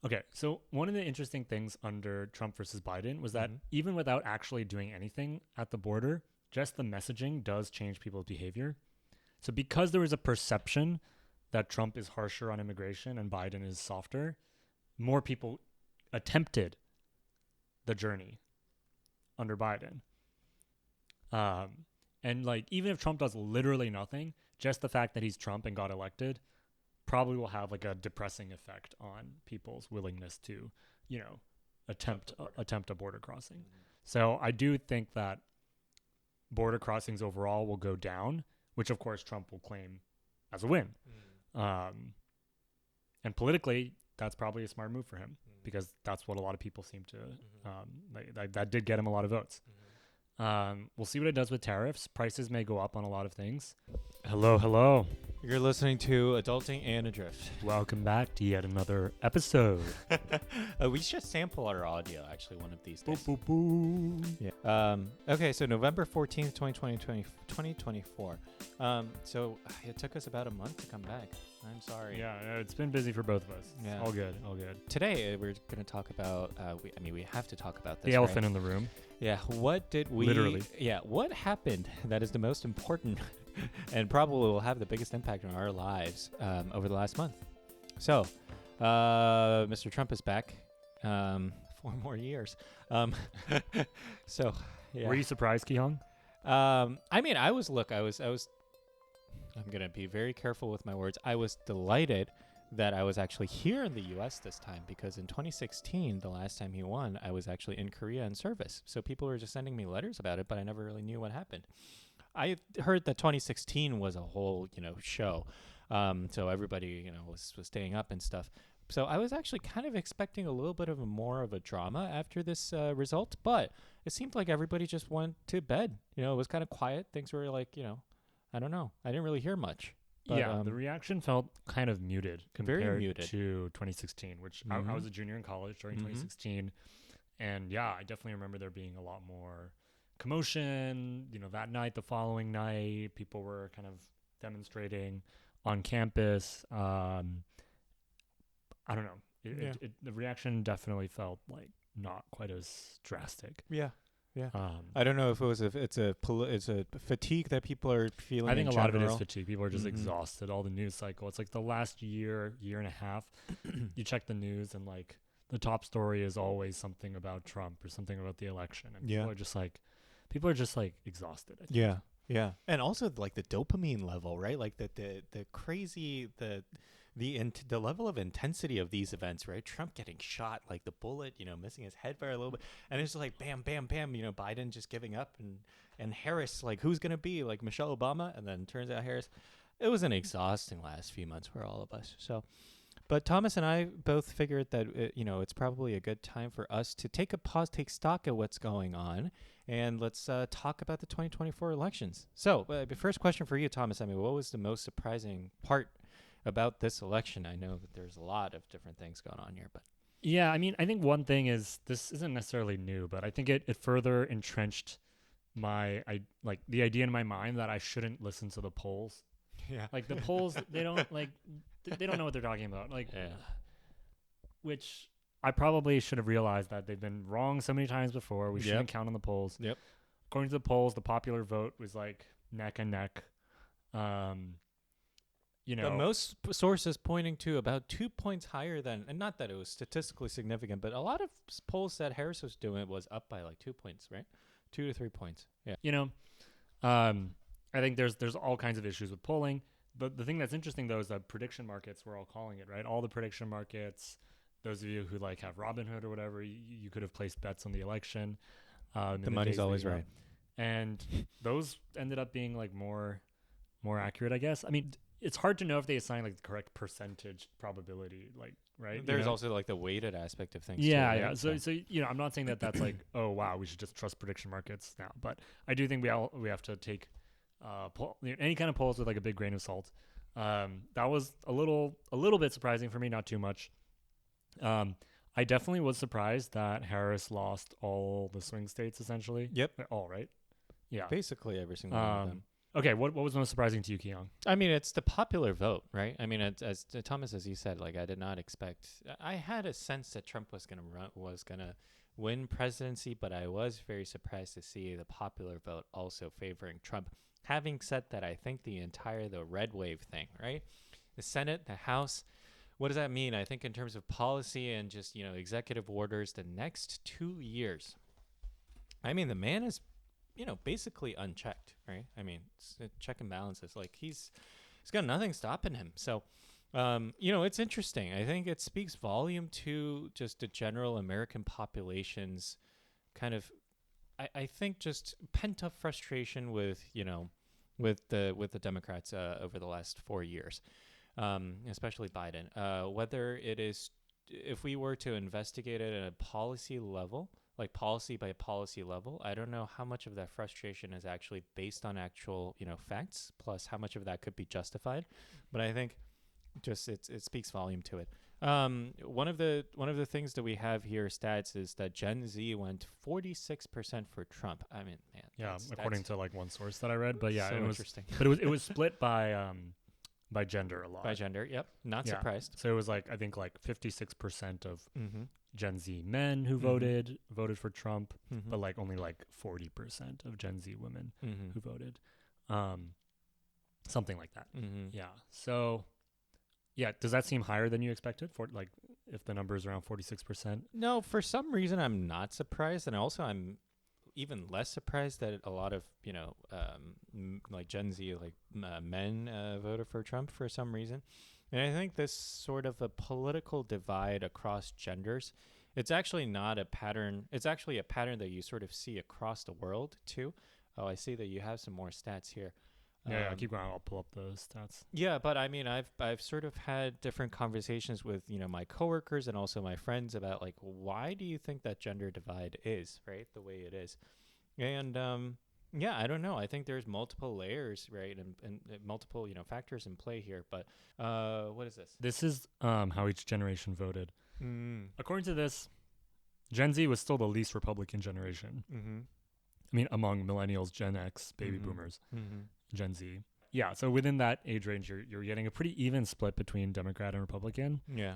Okay, so one of the interesting things under Trump versus Biden was that even without actually doing anything at the border, just the messaging does change people's behavior. So because there was a perception that Trump is harsher on immigration and Biden is softer, more people attempted the journey under Biden. And like even if Trump does literally nothing, just the fact that he's Trump and got elected probably will have like a depressing effect on people's willingness to, attempt a border crossing. So I do think that border crossings overall will go down, which of course Trump will claim as a win. And politically, that's probably a smart move for him because that's what a lot of people seem to that did get him a lot of votes. We'll see what it does with tariffs. Prices may go up on a lot of things. Hello. You're listening to Adulting and Adrift. Welcome back to yet another episode. We should sample our audio, actually, one of these days. Boop, boop, boop. Yeah. Okay, so November 14th, 2024. So it took us about a month to come back. I'm sorry. Yeah, it's been busy for both of us. Yeah. All good. Today, we're going to talk about, we have to talk about this, The elephant right? in the room. Yeah, what did we... Literally. Yeah, what happened that is the most important and probably will have the biggest impact on our lives over the last month? So, Mr. Trump is back 4 more years. So, yeah. Were you surprised, Ki-hong? I mean, I was, I'm going to be very careful with my words. I was delighted that I was actually here in the U.S. this time because in 2016, the last time he won, I was actually in Korea in service. So people were just sending me letters about it, but I never really knew what happened. I heard that 2016 was a whole, show. So everybody, was staying up and stuff. So I was actually kind of expecting a little bit of more of a drama after this result, but it seemed like everybody just went to bed. It was kind of quiet. Things were like, I don't know. I didn't really hear much. But, yeah, the reaction felt kind of muted compared to 2016, which I was a junior in college during 2016. And yeah, I definitely remember there being a lot more commotion, that night, the following night, people were kind of demonstrating on campus. I don't know. The reaction definitely felt like not quite as drastic. Yeah. Yeah, I don't know if it's a fatigue that people are feeling. I think in a lot of it is general. fatigue. People are just exhausted. All the news cycle. It's like the last year and a half. You check the news and like the top story is always something about Trump or something about the election, and people are just like exhausted. I think. Yeah, and also like the dopamine level, right? Like the crazy the level of intensity of these events, right? Trump getting shot, like the bullet, missing his head by a little bit. And it's just like bam, bam, bam, Biden just giving up and Harris, like who's going to be like Michelle Obama? And then turns out Harris. It was an exhausting last few months for all of us. So, but Thomas and I both figured that, it's probably a good time for us to take a pause, take stock of what's going on. And let's talk about the 2024 elections. So the first question for you, Thomas, what was the most surprising part about this election? I know that there's a lot of different things going on here, but yeah, I think one thing is this isn't necessarily new, but I think it further entrenched the idea in my mind that I shouldn't listen to the polls. Yeah, like the polls, they don't they don't know what they're talking about. Which I probably should have realized that they've been wrong so many times before. We shouldn't count on the polls. Yep. According to the polls, the popular vote was like neck and neck. The most sources pointing to about 2 points higher than, and not that it was statistically significant, but a lot of polls said Harris was doing was up by like 2 points, right? 2 to 3 points. Yeah. I think there's all kinds of issues with polling. But the thing that's interesting though is that prediction markets, we're all calling it, right? All the prediction markets. Those of you who like have Robinhood or whatever, you could have placed bets on the election. The money's always right. And those ended up being like more accurate, I guess. I mean, it's hard to know if they assign like the correct percentage probability, like, right? There's also like the weighted aspect of things. Yeah, too, yeah. right? So I'm not saying that that's like, oh wow, we should just trust prediction markets now. But I do think we have to take any kind of polls with like a big grain of salt. That was a little bit surprising for me, not too much. I definitely was surprised that Harris lost all the swing states essentially. Yep. All right. Yeah. Basically every single one of them. Okay, what was most surprising to you, Keong? I mean, it's the popular vote, right? I mean, as Thomas, as you said, like I did not expect. I had a sense that Trump was gonna win presidency, but I was very surprised to see the popular vote also favoring Trump. Having said that, I think the red wave thing, right? The Senate, the House. What does that mean? I think in terms of policy and just executive orders, the next 2 years. I mean, the man is basically unchecked, right? I mean, check and balances. Like he's got nothing stopping him. So, it's interesting. I think it speaks volume to just the general American population's kind of, I think, just pent up frustration with the Democrats over the last 4 years, especially Biden. Whether it is, if we were to investigate it at a policy level, like policy by policy level, I don't know how much of that frustration is actually based on actual, facts, plus how much of that could be justified. But I think just it speaks volume to it. One of the things that we have here, stats, is that Gen Z went 46% for Trump. I mean, man. Yeah, according to like one source that I read, but yeah, so it was interesting. But it was split by gender a lot. By gender, yep. Not surprised. So it was like, I think like 56% of Gen Z men who voted for Trump, but like only like 40% of Gen Z women who voted. Something like that. Yeah. So yeah, does that seem higher than you expected, for like if the number is around 46%? No, for some reason I'm not surprised, and also I'm even less surprised that a lot of like Gen Z men voted for Trump for some reason. And I think this sort of a political divide across genders, it's actually not a pattern. It's actually a pattern that you sort of see across the world too. Oh, I see that you have some more stats here. Yeah, keep going. I'll pull up the stats. Yeah, but I mean, I've sort of had different conversations with my coworkers and also my friends about like, why do you think that gender divide is right the way it is? And yeah, I don't know. I think there's multiple layers, right, and multiple factors in play here. But what is this? This is how each generation voted. According to this, Gen Z was still the least Republican generation. I mean, among millennials, Gen X, baby boomers. Gen Z. Yeah, so within that age range, you're getting a pretty even split between Democrat and Republican. Yeah.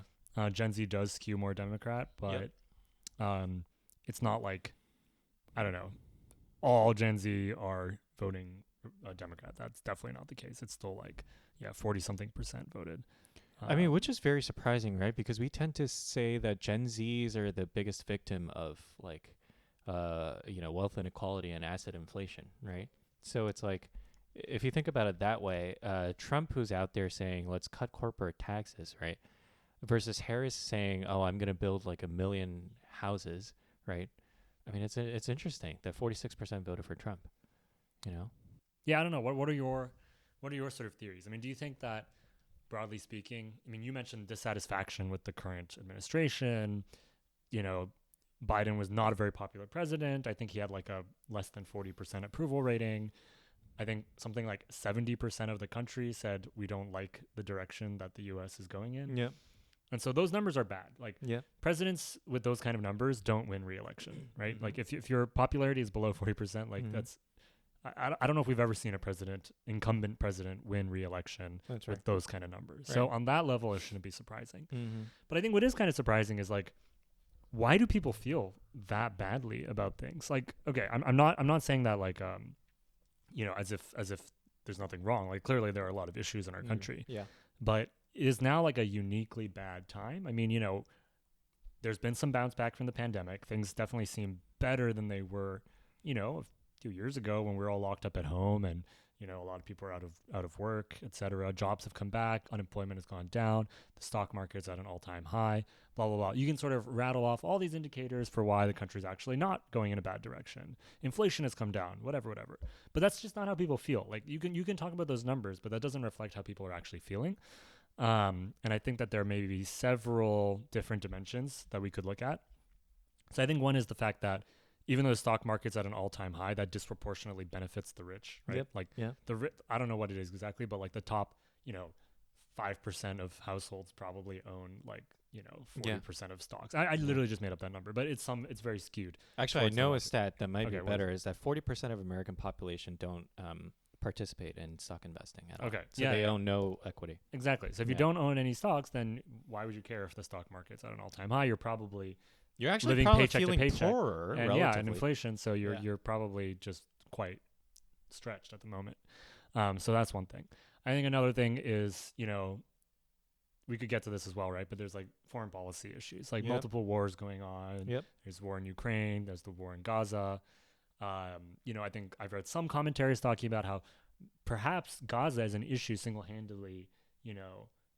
Gen Z does skew more Democrat, but it's not like, I don't know, all Gen Z are voting Democrat. That's definitely not the case. It's still like, 40-something% voted. I mean, which is very surprising, right? Because we tend to say that Gen Zs are the biggest victim of like, wealth inequality and asset inflation, right? So it's like, if you think about it that way, Trump, who's out there saying, let's cut corporate taxes, right? Versus Harris saying, oh, I'm going to build like 1 million houses, right? I mean, it's interesting that 46% voted for Trump, Yeah, I don't know. What are your sort of theories? I mean, do you think that, broadly speaking, I mean, you mentioned dissatisfaction with the current administration. Biden was not a very popular president. I think he had like a less than 40% approval rating. I think something like 70% of the country said we don't like the direction that the U.S. is going in. Yeah. And so those numbers are bad. Like presidents with those kind of numbers don't win re-election, right? Like if your popularity is below 40%, like that's, I don't know if we've ever seen incumbent president win re-election with those kind of numbers. Right. So on that level, it shouldn't be surprising. But I think what is kind of surprising is like, why do people feel that badly about things? Like, okay, I'm not saying that like, as if there's nothing wrong. Like clearly there are a lot of issues in our country. Yeah. But it is now like a uniquely bad time. I mean, there's been some bounce back from the pandemic. Things definitely seem better than they were, a few years ago when we were all locked up at home and, a lot of people are out of work, et cetera. Jobs have come back. Unemployment has gone down. The stock market's at an all-time high, blah, blah, blah. You can sort of rattle off all these indicators for why the country's actually not going in a bad direction. Inflation has come down, whatever. But that's just not how people feel. Like you can talk about those numbers, but that doesn't reflect how people are actually feeling. And I think that there may be several different dimensions that we could look at. So I think one is the fact that even though the stock market's at an all-time high, that disproportionately benefits the rich, right? I don't know what it is exactly, but like the top, 5% of households probably own like, 40% of stocks. I literally just made up that number, but it's very skewed. Actually, I know a stat that might be better is that 40% of American population don't participate in stock investing at all. Okay. So they own no equity. Exactly. So if you don't own any stocks, then why would you care if the stock market's at an all-time high? You're actually living probably paycheck to feeling paycheck. poorer, And relatively. and inflation. So you're probably just quite stretched at the moment. So that's one thing. I think another thing is, we could get to this as well, right? But there's like foreign policy issues, like multiple wars going on. Yep. There's war in Ukraine. There's the war in Gaza. I think I've read some commentaries talking about how perhaps Gaza is an issue single-handedly,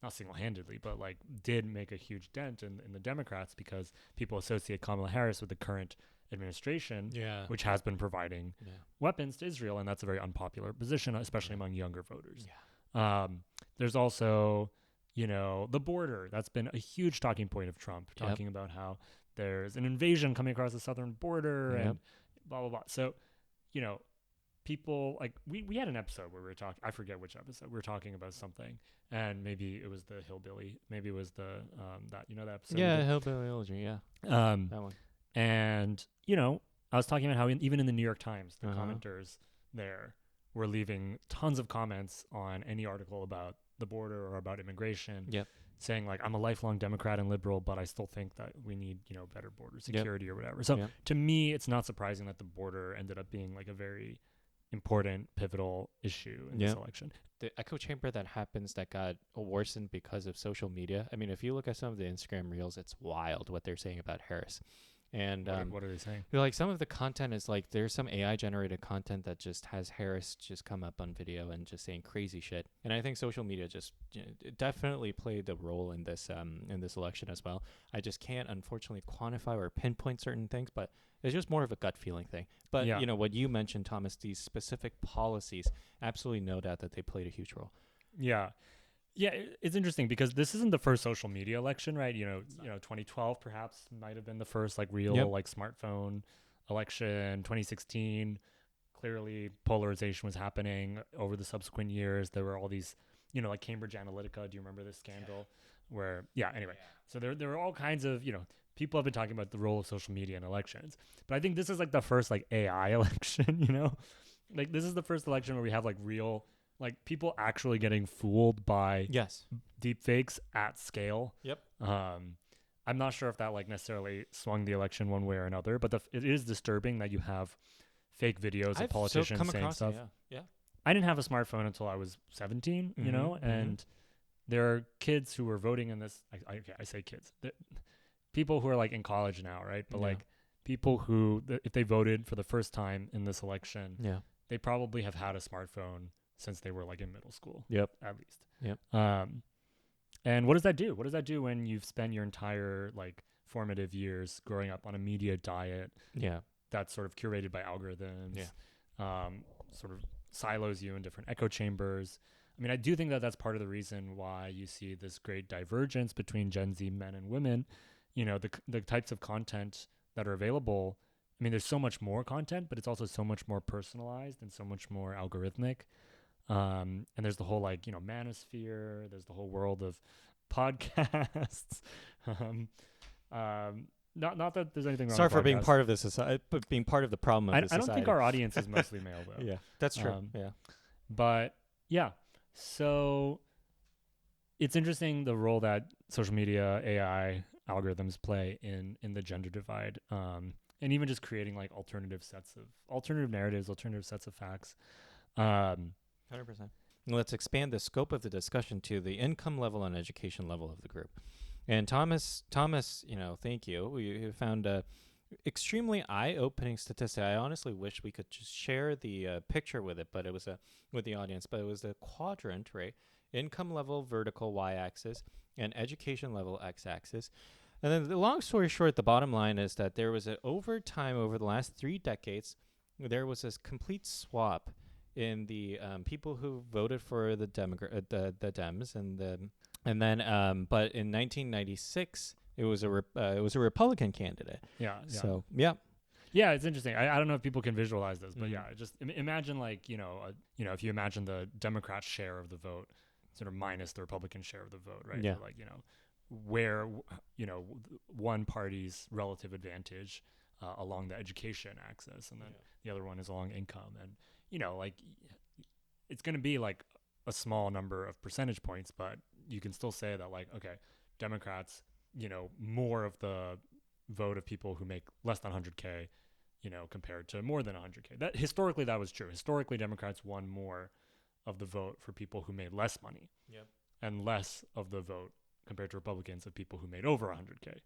not single-handedly, but like did make a huge dent in the Democrats because people associate Kamala Harris with the current administration, which has been providing weapons to Israel, and that's a very unpopular position, especially among younger voters. There's also, the border. That's been a huge talking point of Trump, talking about how there's an invasion coming across the southern border and blah, blah, blah. So, people like we had an episode where we were talking, I forget which episode, we were talking about something, and maybe it was the hillbilly, maybe it was the that that episode. Hillbilly Elegy, that one. And I was talking about how even in the New York Times, the commenters there were leaving tons of comments on any article about the border or about immigration, saying like, I'm a lifelong Democrat and liberal, but I still think that we need better border security or whatever. So to me, it's not surprising that the border ended up being like a very important, pivotal issue in this election. The echo chamber that happens that got worsened because of social media. I mean, if you look at some of the Instagram reels, it's wild what they're saying about Harris. And what are they saying? Like some of the content is like there's some AI generated content that just has Harris just come up on video and just saying crazy shit. And I think social media just definitely played a role in this election as well. I just can't unfortunately quantify or pinpoint certain things, but it's just more of a gut feeling thing. But what you mentioned, Thomas, these specific policies, absolutely no doubt that they played a huge role. Yeah, it's interesting because this isn't the first social media election, right? 2012 perhaps might have been the first like real like smartphone election. 2016, clearly polarization was happening over the subsequent years. There were all these, like Cambridge Analytica. Do you remember this scandal? Where anyway. So there were all kinds of, people have been talking about the role of social media in elections. But I think this is like the first like AI election, like this is the first election where we have like real, like people actually getting fooled by deep fakes at scale. I'm not sure if that like necessarily swung the election one way or another, but it is disturbing that you have fake videos of politicians saying stuff. I didn't have a smartphone until I was 17, and there are kids who were voting in this. I say kids, people who are like in college now, right? But like people who, if they voted for the first time in this election, they probably have had a smartphone since they were like in middle school, at least. And what does that do? What does that do when you've spent your entire like formative years growing up on a media diet that's sort of curated by algorithms, sort of silos you in different echo chambers? I mean, I do think that that's part of the reason why you see this great divergence between Gen Z men and women. The types of content that are available. I mean, there's so much more content, but it's also so much more personalized and so much more algorithmic. And there's the whole like, manosphere, there's the whole world of podcasts. Not that there's anything wrong Sorry with for podcasts. being part of this society, but being part of the problem of this society. I don't think our audience is mostly male though. Yeah, that's true. But so it's interesting the role that social media, AI algorithms play in the gender divide. And even just creating like alternative narratives, alternative sets of facts. 100%. Let's expand the scope of the discussion to the income level and education level of the group. And Thomas, thank you. You found a extremely eye-opening statistic. I honestly wish we could just share the picture with it, but it was with the audience. But it was the quadrant, right? Income level vertical y-axis and education level x-axis. And then the long story short, the bottom line is that there was over the last 3 decades, there was this complete swap in the people who voted for the Dems, and then but in 1996 it was a Republican candidate. So it's interesting. I don't know if people can visualize this, but just imagine like if you imagine the Democrat share of the vote sort of minus the Republican share of the vote, right? So like where one party's relative advantage along the education axis, and then the other one is along income, and like it's going to be like a small number of percentage points, but you can still say that like, okay, Democrats, more of the vote of people who make less than 100K, compared to more than 100K. That historically that was true. Historically, Democrats won more of the vote for people who made less money, and less of the vote compared to Republicans of people who made over 100K,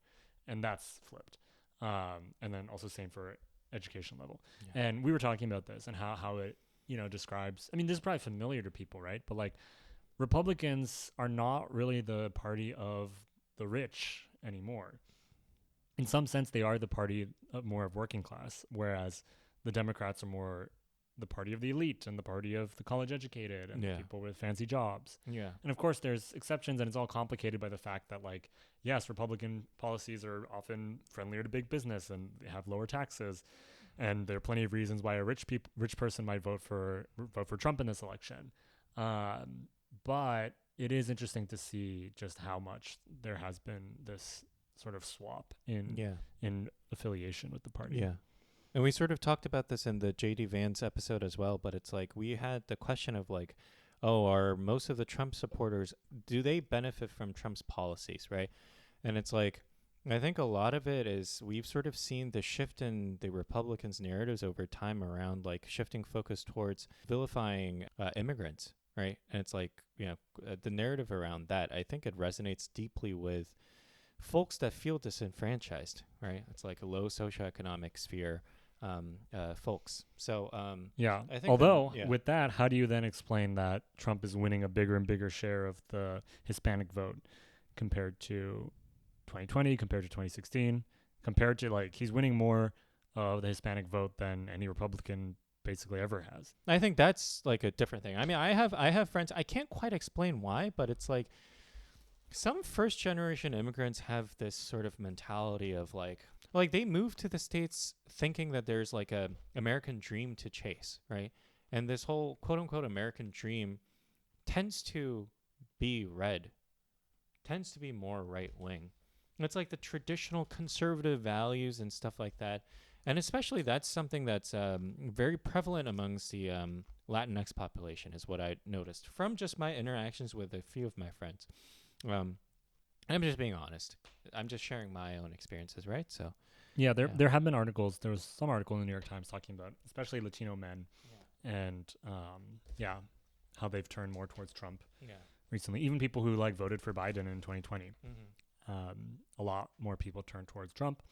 and that's flipped. And then also same for education level. Yeah. And we were talking about this and how it describes. I mean, this is probably familiar to people, right? But like, Republicans are not really the party of the rich anymore. In some sense, they are the party of more of working class, whereas the Democrats are more the party of the elite and the party of the college educated and people with fancy jobs. Yeah. And of course, there's exceptions, and it's all complicated by the fact that, like, yes, Republican policies are often friendlier to big business and they have lower taxes. And there are plenty of reasons why a rich person might vote for Trump in this election. But it is interesting to see just how much there has been this sort of swap in affiliation with the party. Yeah. And we sort of talked about this in the J.D. Vance episode as well, but it's like we had the question of like, are most of the Trump supporters, do they benefit from Trump's policies, right? And it's like, I think a lot of it is we've sort of seen the shift in the Republicans' narratives over time around like shifting focus towards vilifying immigrants, right? And it's like, the narrative around that, I think it resonates deeply with folks that feel disenfranchised, right? It's like a low socioeconomic sphere folks. So I think with that, how do you then explain that Trump is winning a bigger and bigger share of the Hispanic vote compared to 2020, compared to 2016, compared to like he's winning more of the Hispanic vote than any Republican basically ever has? I think that's like a different thing. I mean, I have friends, I can't quite explain why, but it's like some first generation immigrants have this sort of mentality of like they move to the States thinking that there's like a American dream to chase, right? And this whole quote unquote American dream tends to be red, tends to be more right wing. It's like the traditional conservative values and stuff like that. And especially that's something that's very prevalent amongst the Latinx population is what I noticed from just my interactions with a few of my friends. I'm just being honest. I'm just sharing my own experiences, right? So, there have been articles. There was some article in the New York Times talking about especially Latino men and how they've turned more towards Trump recently. Even people who like voted for Biden in 2020. A lot more people turned towards Trump.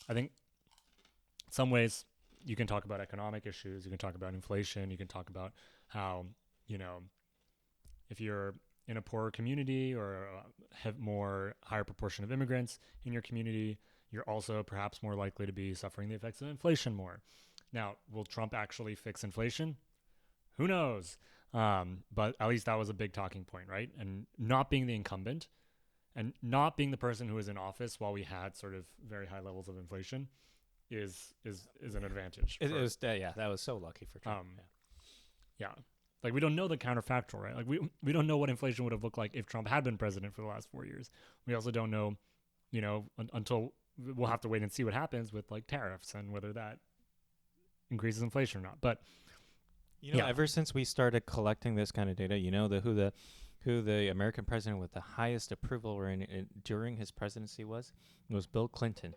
I think in some ways you can talk about economic issues. You can talk about inflation. You can talk about how, if you're in a poorer community or have higher proportion of immigrants in your community, you're also perhaps more likely to be suffering the effects of inflation more. Now, will Trump actually fix inflation? Who knows? But at least that was a big talking point, right? And not being the incumbent and not being the person who was in office while we had sort of very high levels of inflation is an advantage. That was so lucky for Trump. Like, we don't know the counterfactual, right? Like, we don't know what inflation would have looked like if Trump had been president for the last 4 years. We also don't know, until we'll have to wait and see what happens with, like, tariffs and whether that increases inflation or not. But, ever since we started collecting this kind of data, who the American president with the highest approval rating during his presidency was Bill Clinton.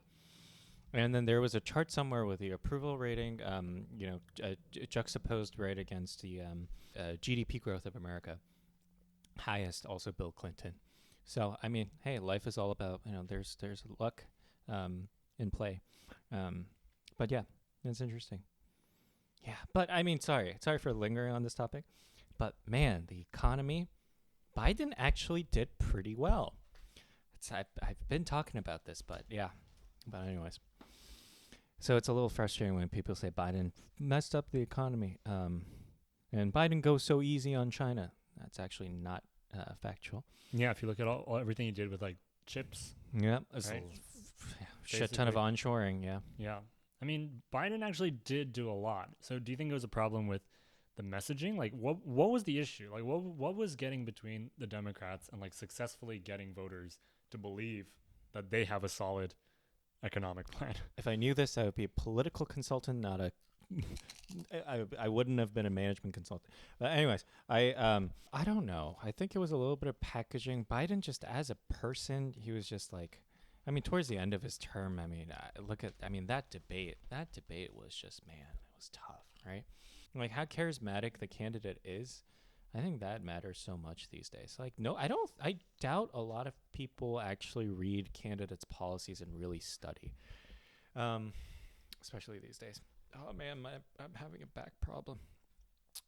And then there was a chart somewhere with the approval rating, juxtaposed right against the GDP growth of America. Highest, also Bill Clinton. So, I mean, hey, life is all about, there's luck in play. But yeah, it's interesting. Yeah, but I mean, sorry for lingering on this topic. But man, the economy, Biden actually did pretty well. I've been talking about this, but yeah. But anyways. So it's a little frustrating when people say Biden messed up the economy, and Biden goes so easy on China. That's actually not factual. Yeah, if you look at everything he did with like chips. Yeah, right? Shit ton of onshoring. Yeah. Yeah, I mean, Biden actually did do a lot. So do you think it was a problem with the messaging? Like, what was the issue? Like, what was getting between the Democrats and like successfully getting voters to believe that they have a solid economic plan? If I knew this, I would be a political consultant, not a I wouldn't have been a management consultant. But anyways, I don't know. I think it was a little bit of packaging. Biden just as a person, he was just like, I mean, towards the end of his term, I mean, that debate was just, man, it was tough, right? Like how charismatic the candidate is. I think that matters so much these days. Like, no, I doubt a lot of people actually read candidates' policies and really study, especially these days. Oh man, I'm having a back problem.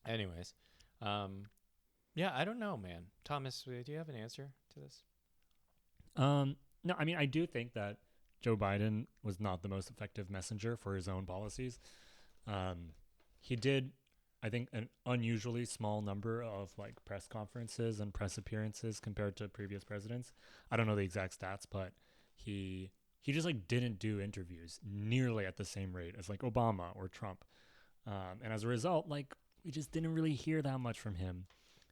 Anyways, yeah, I don't know, man. Thomas, do you have an answer to this? No, I mean, I do think that Joe Biden was not the most effective messenger for his own policies. He did, I think, an unusually small number of like press conferences and press appearances compared to previous presidents. I don't know the exact stats, but he just like didn't do interviews nearly at the same rate as like Obama or Trump. And as a result, like we just didn't really hear that much from him.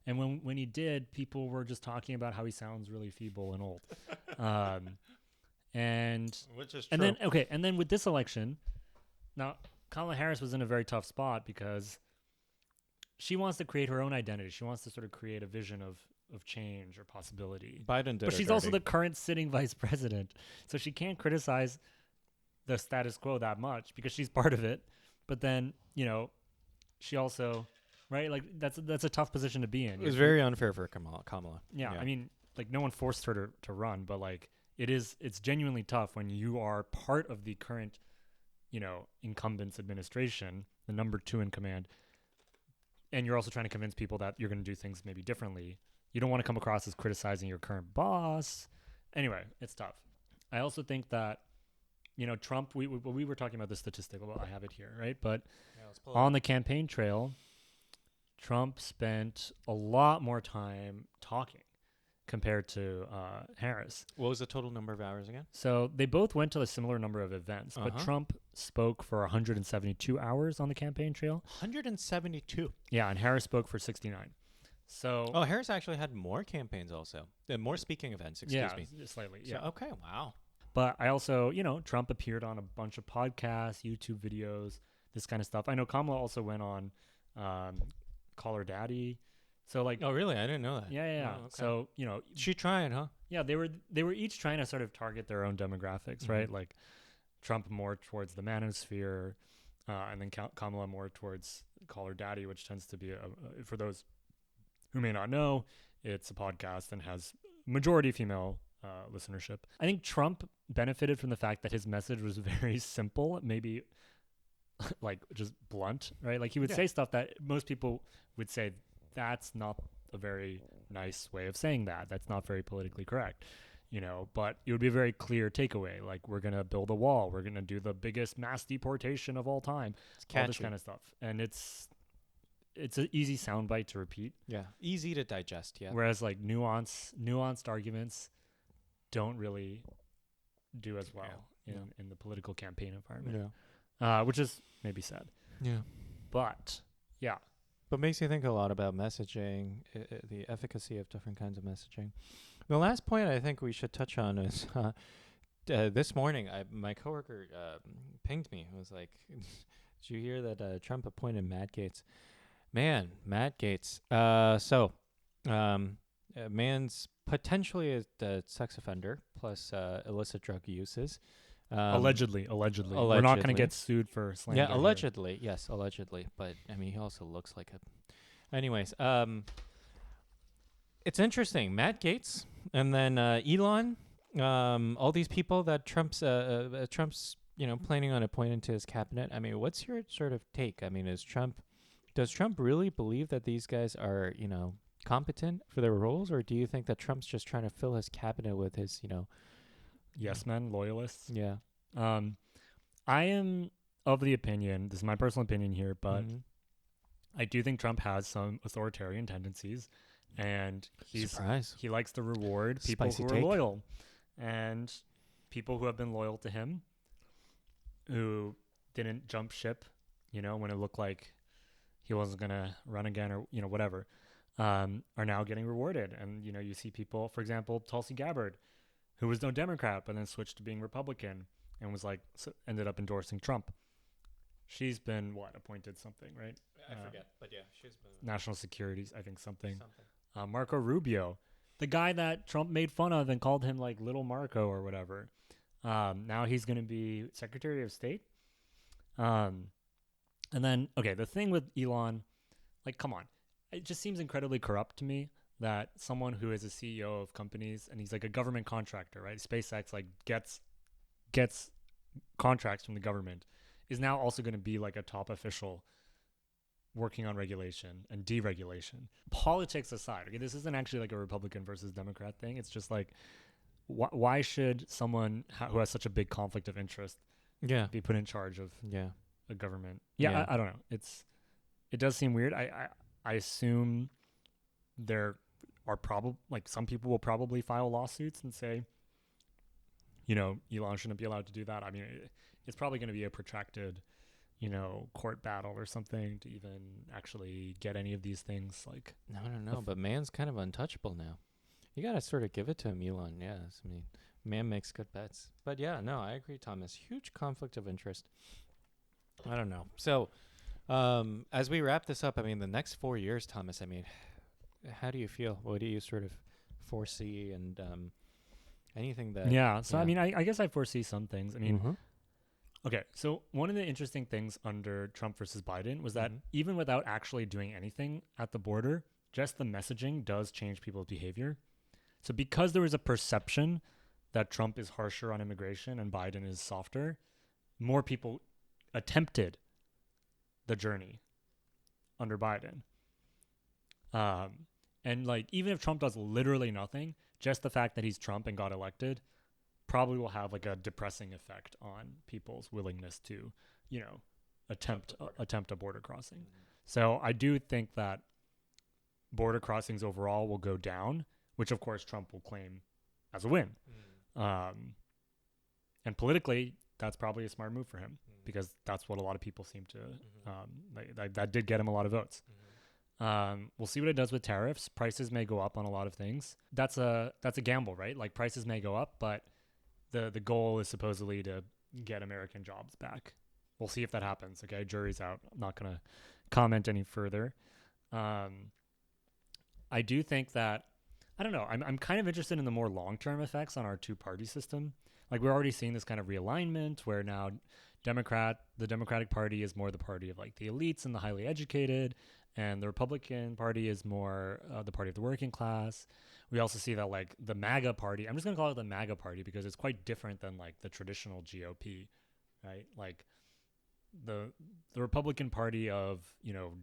And when he did, people were just talking about how he sounds really feeble and old. And which is true. And then with this election, now Kamala Harris was in a very tough spot because she wants to create her own identity. She wants to sort of create a vision of change or possibility. Biden did, but she's also the current sitting vice president, so she can't criticize the status quo that much because she's part of it. But then she also. Right, like that's a tough position to be in. It was very unfair for Kamala. Yeah, I mean, like no one forced her to run, but like it's genuinely tough when you are part of the current, incumbent's administration, the number 2 in command, and you're also trying to convince people that you're going to do things maybe differently. You don't want to come across as criticizing your current boss. Anyway, it's tough. I also think that, Trump. We were talking about the statistic. Well, I have it here, right? But on the campaign trail, Trump spent a lot more time talking compared to Harris. What was the total number of hours again? So they both went to a similar number of events, but Trump spoke for 172 hours on the campaign trail. 172? Yeah, and Harris spoke for 69. So Harris actually had more campaigns also. More speaking events, excuse me. Yeah, slightly, yeah. So, okay, wow. But I also, Trump appeared on a bunch of podcasts, YouTube videos, this kind of stuff. I know Kamala also went on Call Her Daddy. So like, oh really? I didn't know that. Yeah. Oh, okay. So she tried, huh? Yeah, they were each trying to sort of target their own demographics, right? Like Trump more towards the manosphere, and then Kamala more towards Call Her Daddy, which tends to be for those who may not know, it's a podcast and has majority female listenership. I think Trump benefited from the fact that his message was very simple, maybe like just blunt, right? Like he would say stuff that most people would say that's not a very nice way of saying that. That's not very politically correct, but it would be a very clear takeaway. Like we're going to build a wall. We're going to do the biggest mass deportation of all time. It's catchy. All this kind of stuff. And it's an easy soundbite to repeat. Yeah. Easy to digest. Yeah. Whereas like nuanced arguments don't really do as well in the political campaign environment. Yeah. Which is maybe sad. Yeah. But, yeah. But makes you think a lot about messaging, the efficacy of different kinds of messaging. The last point I think we should touch on is this morning, my coworker pinged me. It was like, did you hear that Trump appointed Matt Gaetz? Man, Matt Gaetz. A man's potentially a sex offender plus illicit drug uses. Allegedly. We're not going to get sued for slander. Yeah, allegedly. Here. Yes, allegedly. But, I mean, he also looks like a... Anyways, it's interesting. Matt Gaetz and then Elon, all these people that Trump's planning on appointing to his cabinet. I mean, what's your sort of take? I mean, does Trump really believe that these guys are, competent for their roles? Or do you think that Trump's just trying to fill his cabinet with his, yes men, loyalists? Yeah. I am of the opinion, this is my personal opinion here, but I do think Trump has some authoritarian tendencies, and he likes to reward people who are loyal, and people who have been loyal to him, who didn't jump ship, when it looked like he wasn't going to run again or, whatever, are now getting rewarded. And, you see people, for example, Tulsi Gabbard, who was no Democrat, but then switched to being Republican and was ended up endorsing Trump. She's been appointed something, right? I forget, but yeah, she's been national security, I think something. Marco Rubio, the guy that Trump made fun of and called him like Little Marco or whatever. Now he's going to be Secretary of State. And then, okay, the thing with Elon, like, come on. It just seems incredibly corrupt to me that someone who is a CEO of companies and he's like a government contractor, right? SpaceX like gets contracts from the government is now also going to be like a top official working on regulation and deregulation. Politics aside, okay, this isn't actually like a Republican versus Democrat thing. It's just like, why should someone who has such a big conflict of interest be put in charge of a government? I don't know. It does seem weird. I assume there are probably like some people will probably file lawsuits and say, Elon shouldn't be allowed to do that. I mean, it's probably going to be a protracted, court battle or something to even actually get any of these things. Like, no, but man's kind of untouchable now. You got to sort of give it to him, Elon. Yes, I mean, man makes good bets. But yeah, no, I agree, Thomas. Huge conflict of interest. I don't know. So, as we wrap this up, I mean, the next 4 years, Thomas, I mean, how do you feel? What do you sort of foresee and anything that... I mean, I guess I foresee some things. I mean, okay, so one of the interesting things under Trump versus Biden was that even without actually doing anything at the border, just the messaging does change people's behavior. So because there was a perception that Trump is harsher on immigration and Biden is softer, more people attempted the journey under Biden. And like, even if Trump does literally nothing, just the fact that he's Trump and got elected probably will have like a depressing effect on people's willingness to, attempt a border crossing. So I do think that border crossings overall will go down, which of course Trump will claim as a win. And politically, that's probably a smart move for him because that's what a lot of people seem to, that did get him a lot of votes. We'll see what it does with tariffs. Prices may go up on a lot of things. That's a gamble, right? Like, prices may go up, but the goal is supposedly to get American jobs back. We'll see if that happens. Okay, jury's out. I'm not going to comment any further. I do think that, I don't know, I'm kind of interested in the more long-term effects on our two-party system. Like, we're already seeing this kind of realignment where now the Democratic Party is more the party of like the elites and the highly educated, and the Republican Party is more the party of the working class. We also see that like the MAGA Party, I'm just going to call it the MAGA Party because it's quite different than like the traditional GOP, right? Like the Republican Party of,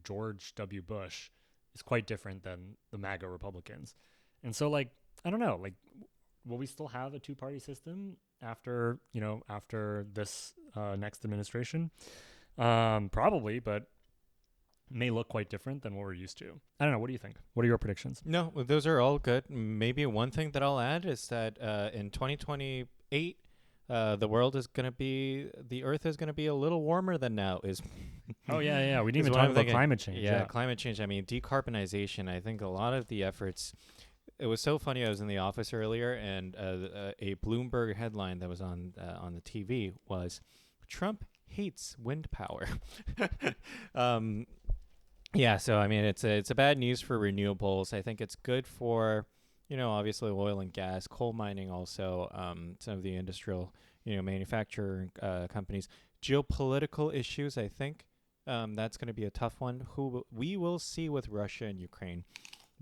George W. Bush is quite different than the MAGA Republicans. And so like, I don't know, like, will we still have a two-party system after this next administration? Probably, but may look quite different than what we're used to. I don't know. What do you think? What are your predictions? No, those are all good. Maybe one thing that I'll add is that in 2028, the Earth is going to be a little warmer than now. Oh, yeah. We didn't even talk about climate change. Yeah, climate change. I mean, decarbonization. I think a lot of the efforts... It was so funny. I was in the office earlier, and a Bloomberg headline that was on the TV was, "Trump hates wind power." Yeah, so I mean, it's a bad news for renewables. I think it's good for, obviously oil and gas, coal mining, also some of the industrial, manufacturing companies. Geopolitical issues, I think that's going to be a tough one. Who we will see with Russia and Ukraine.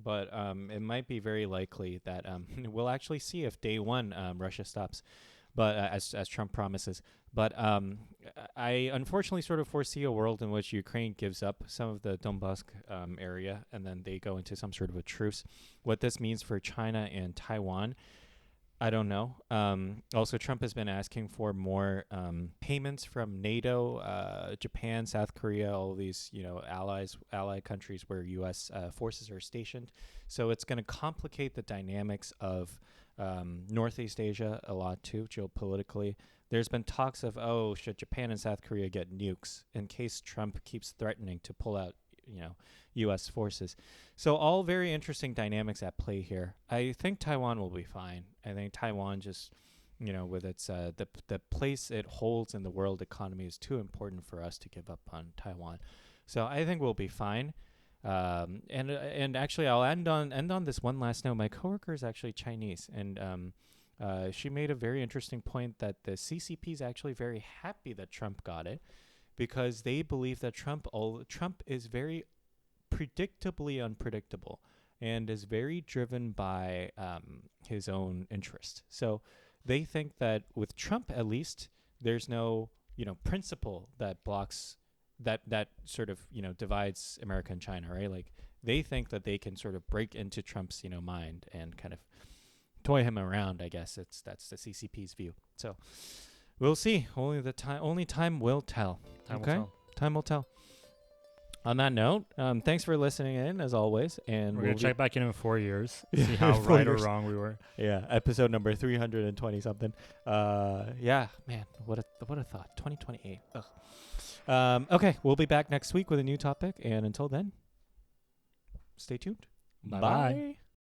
But it might be very likely that we'll actually see if day one Russia stops, but as Trump promises. But I unfortunately sort of foresee a world in which Ukraine gives up some of the Donbass area, and then they go into some sort of a truce. What this means for China and Taiwan, I don't know. Also, Trump has been asking for more payments from NATO, Japan, South Korea, all of these, allied countries where U.S. Forces are stationed. So it's going to complicate the dynamics of Northeast Asia a lot too, geopolitically. There's been talks of, should Japan and South Korea get nukes in case Trump keeps threatening to pull out, U.S. forces. So all very interesting dynamics at play here. I think Taiwan will be fine. I think Taiwan just, with its the place it holds in the world economy is too important for us to give up on Taiwan. So I think we'll be fine. And actually, I'll end on this one last note. My coworker is actually Chinese, and she made a very interesting point that the CCP is actually very happy that Trump got it, because they believe that Trump is very predictably unpredictable and is very driven by his own interest. So they think that with Trump, at least, there's no principle that blocks that sort of divides America and China, right? Like they think that they can sort of break into Trump's mind and kind of toy him around. I guess that's the CCP's view. So we'll see. Only time will tell. Time will tell. On that note, thanks for listening in as always, and we're gonna check back in 4 years, see how right or wrong we were. Yeah, episode number 320 something. Yeah, man, what a thought. 2028. Ugh. Okay, we'll be back next week with a new topic, and until then, stay tuned. Bye.